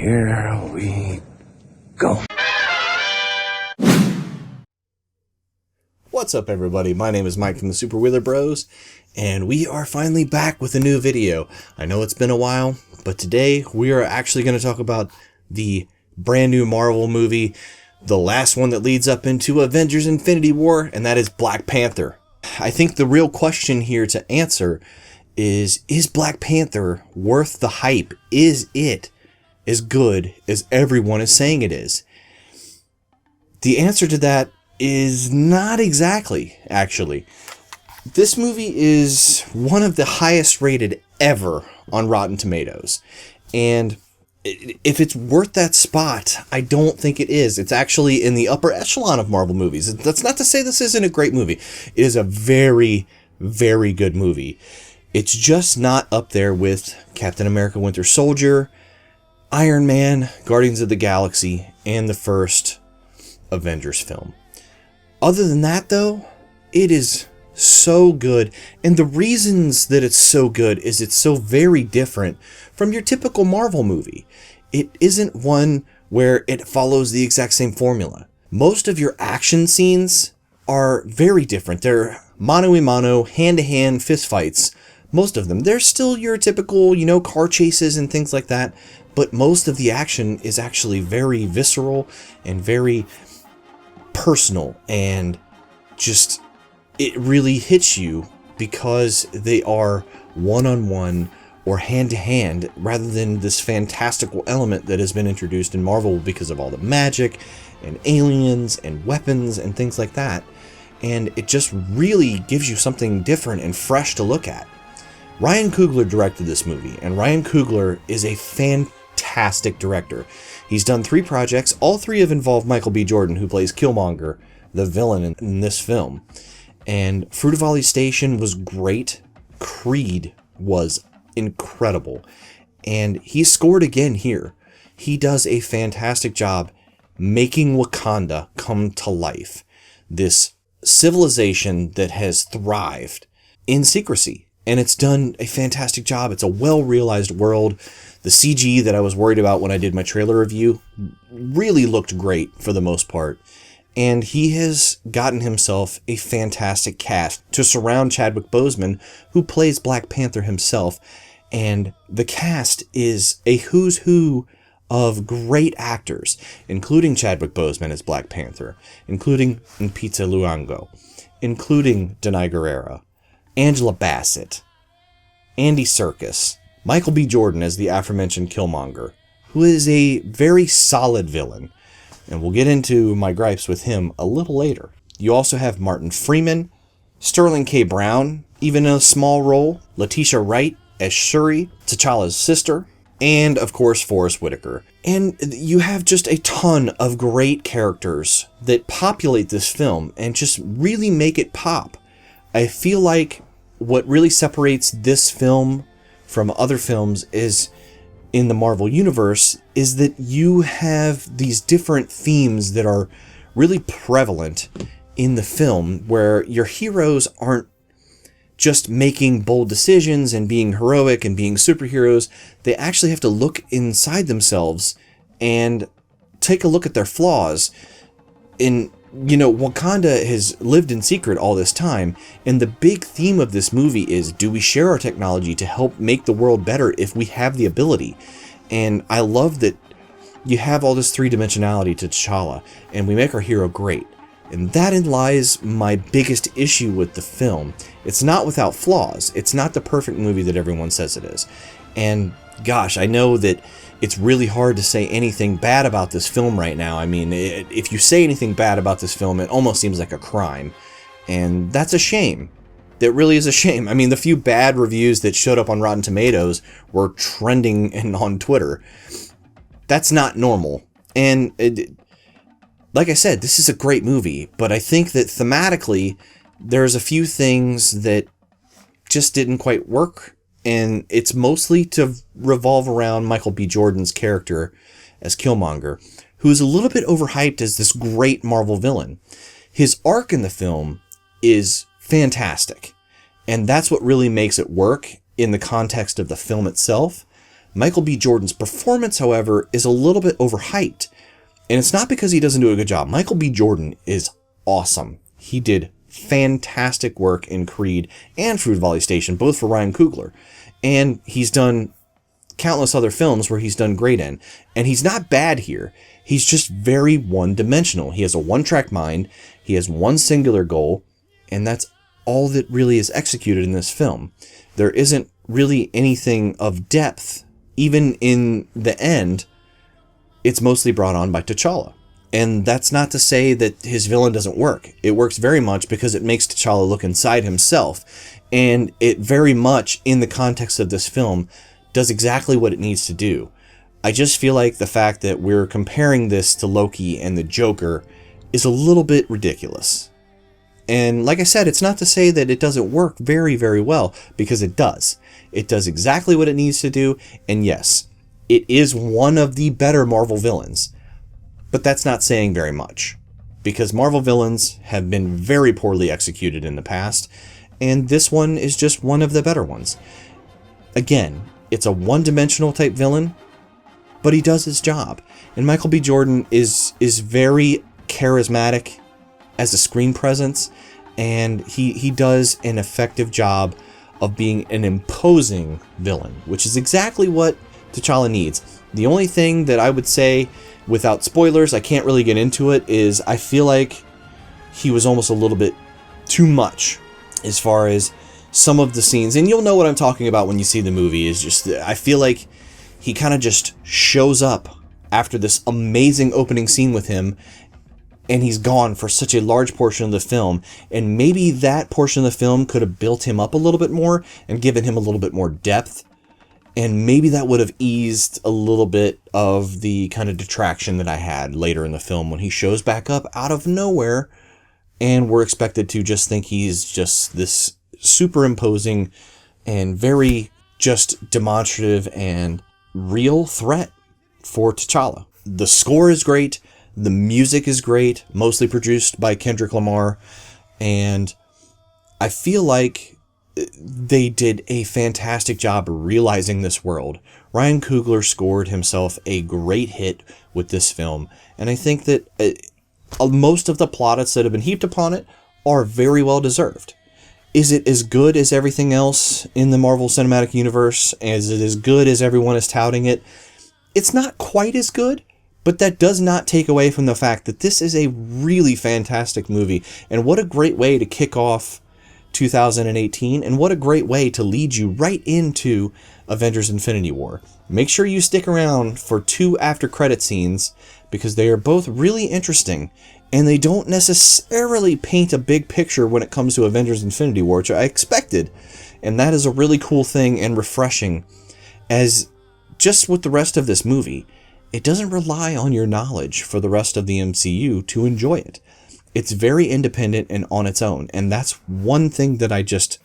Here we go. What's up, everybody? My name is Mike from the Super Wheeler Bros, and we are finally back with a new video. I know it's been a while, but today we are actually going to talk about the brand new Marvel movie, the last one that leads up into Avengers Infinity War, and that is Black Panther. I think the real question here to answer is Black Panther worth the hype? Is it as good as everyone is saying it is? The answer to that is not exactly, actually. This movie is one of the highest rated ever on Rotten Tomatoes. And if it's worth that spot, I don't think it is. It's actually in the upper echelon of Marvel movies. That's not to say this isn't a great movie. It is a very, very good movie. It's just not up there with Captain America Winter Soldier, Iron Man, Guardians of the Galaxy, and the first Avengers film. Other than that, though, it is so good. And the reasons that it's so good is it's so very different from your typical Marvel movie. It isn't one where it follows the exact same formula. Most of your action scenes are very different. They're mano-a-mano, hand-to-hand fistfights. Most of them. They're still your typical, car chases and things like that. But most of the action is actually very visceral and very personal, and just it really hits you because they are one-on-one or hand-to-hand rather than this fantastical element that has been introduced in Marvel because of all the magic and aliens and weapons and things like that. And it just really gives you something different and fresh to look at. Ryan Coogler directed this movie, and Ryan Coogler is a fantastic director. He's done 3 projects. All 3 have involved Michael B. Jordan, who plays Killmonger, the villain in this film. And Fruit of Valley Station was great. Creed was incredible. And he scored again here. He does a fantastic job making Wakanda come to life. This civilization that has thrived in secrecy. And it's done a fantastic job. It's a well-realized world. The CG that I was worried about when I did my trailer review really looked great for the most part. And he has gotten himself a fantastic cast to surround Chadwick Boseman, who plays Black Panther himself. And the cast is a who's who of great actors, including Chadwick Boseman as Black Panther, including Lupita Nyong'o, including Danai Guirira, Angela Bassett, Andy Serkis, Michael B. Jordan as the aforementioned Killmonger, who is a very solid villain, and we'll get into my gripes with him a little later. You also have Martin Freeman, Sterling K. Brown, even in a small role, Letitia Wright as Shuri, T'Challa's sister, and of course Forrest Whitaker. And you have just a ton of great characters that populate this film and just really make it pop. I feel like what really separates this film from other films is in the Marvel Universe is that you have these different themes that are really prevalent in the film, where your heroes aren't just making bold decisions and being heroic and being superheroes. They actually have to look inside themselves and take a look at their flaws. Wakanda has lived in secret all this time, and the big theme of this movie is, do we share our technology to help make the world better if we have the ability? And I love that you have all this 3-dimensionality to T'Challa, and we make our hero great. And that lies my biggest issue with the film. It's not without flaws. It's not the perfect movie that everyone says it is. And gosh, I know that it's really hard to say anything bad about this film right now. I mean, if you say anything bad about this film, it almost seems like a crime. And that's a shame. That really is a shame. I mean, the few bad reviews that showed up on Rotten Tomatoes were trending and on Twitter. That's not normal. And like I said, this is a great movie, but I think that thematically, there's a few things that just didn't quite work. And it's mostly to revolve around Michael B. Jordan's character as Killmonger, who's a little bit overhyped as this great Marvel villain. His arc in the film is fantastic, and that's what really makes it work in the context of the film itself. Michael B. Jordan's performance, however, is a little bit overhyped. And it's not because he doesn't do a good job. Michael B. Jordan is awesome. He did fantastic work in Creed and Fruit Valley Station, both for Ryan Coogler. And he's done countless other films where he's done great in. And he's not bad here. He's just very one-dimensional. He has a one-track mind. He has one singular goal. And that's all that really is executed in this film. There isn't really anything of depth. Even in the end, it's mostly brought on by T'Challa. And that's not to say that his villain doesn't work. It works very much because it makes T'Challa look inside himself. And it very much, in the context of this film, does exactly what it needs to do. I just feel like the fact that we're comparing this to Loki and the Joker is a little bit ridiculous. And like I said, it's not to say that it doesn't work very, very well, because it does. It does exactly what it needs to do, and yes, it is one of the better Marvel villains. But that's not saying very much, because Marvel villains have been very poorly executed in the past, and this one is just one of the better ones. Again, it's a one-dimensional type villain, but he does his job. And Michael B. Jordan is very charismatic as a screen presence, and he does an effective job of being an imposing villain, which is exactly what T'Challa needs. The only thing that I would say, without spoilers, I can't really get into it, is I feel like he was almost a little bit too much as far as some of the scenes, and you'll know what I'm talking about when you see the movie, is just, I feel like he kind of just shows up after this amazing opening scene with him, and he's gone for such a large portion of the film, and maybe that portion of the film could have built him up a little bit more and given him a little bit more depth, and maybe that would have eased a little bit of the kind of detraction that I had later in the film when he shows back up out of nowhere, and we're expected to just think he's just this superimposing and very just demonstrative and real threat for T'Challa. The score is great. The music is great, mostly produced by Kendrick Lamar, and I feel like they did a fantastic job realizing this world. Ryan Coogler scored himself a great hit with this film, and I think that most of the plaudits that have been heaped upon it are very well deserved. Is it as good as everything else in the Marvel Cinematic Universe? Is it as good as everyone is touting it? It's not quite as good, but that does not take away from the fact that this is a really fantastic movie, and what a great way to kick off 2018, and what a great way to lead you right into Avengers Infinity War. Make sure you stick around for 2 after-credit scenes, because they are both really interesting, and they don't necessarily paint a big picture when it comes to Avengers Infinity War, which I expected, and that is a really cool thing and refreshing, as just with the rest of this movie, it doesn't rely on your knowledge for the rest of the MCU to enjoy it. It's very independent and on its own, and that's one thing that I just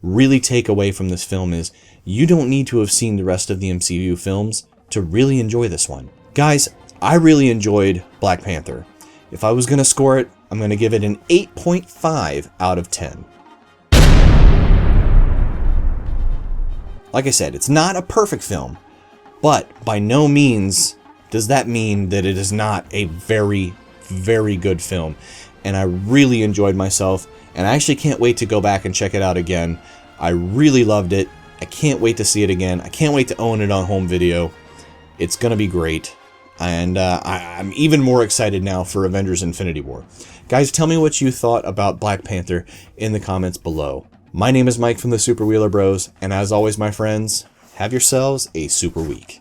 really take away from this film is you don't need to have seen the rest of the MCU films to really enjoy this one. Guys, I really enjoyed Black Panther. If I was going to score it, I'm going to give it an 8.5 out of 10. Like I said, it's not a perfect film, but by no means does that mean that it is not a very, very good film. And I really enjoyed myself, and I actually can't wait to go back and check it out again. I really loved it. I can't wait to see it again. I can't wait to own it on home video. It's going to be great. And I'm even more excited now for Avengers Infinity War. Guys, tell me what you thought about Black Panther in the comments below. My name is Mike from the Super Wheeler Bros, and as always, my friends, have yourselves a super week.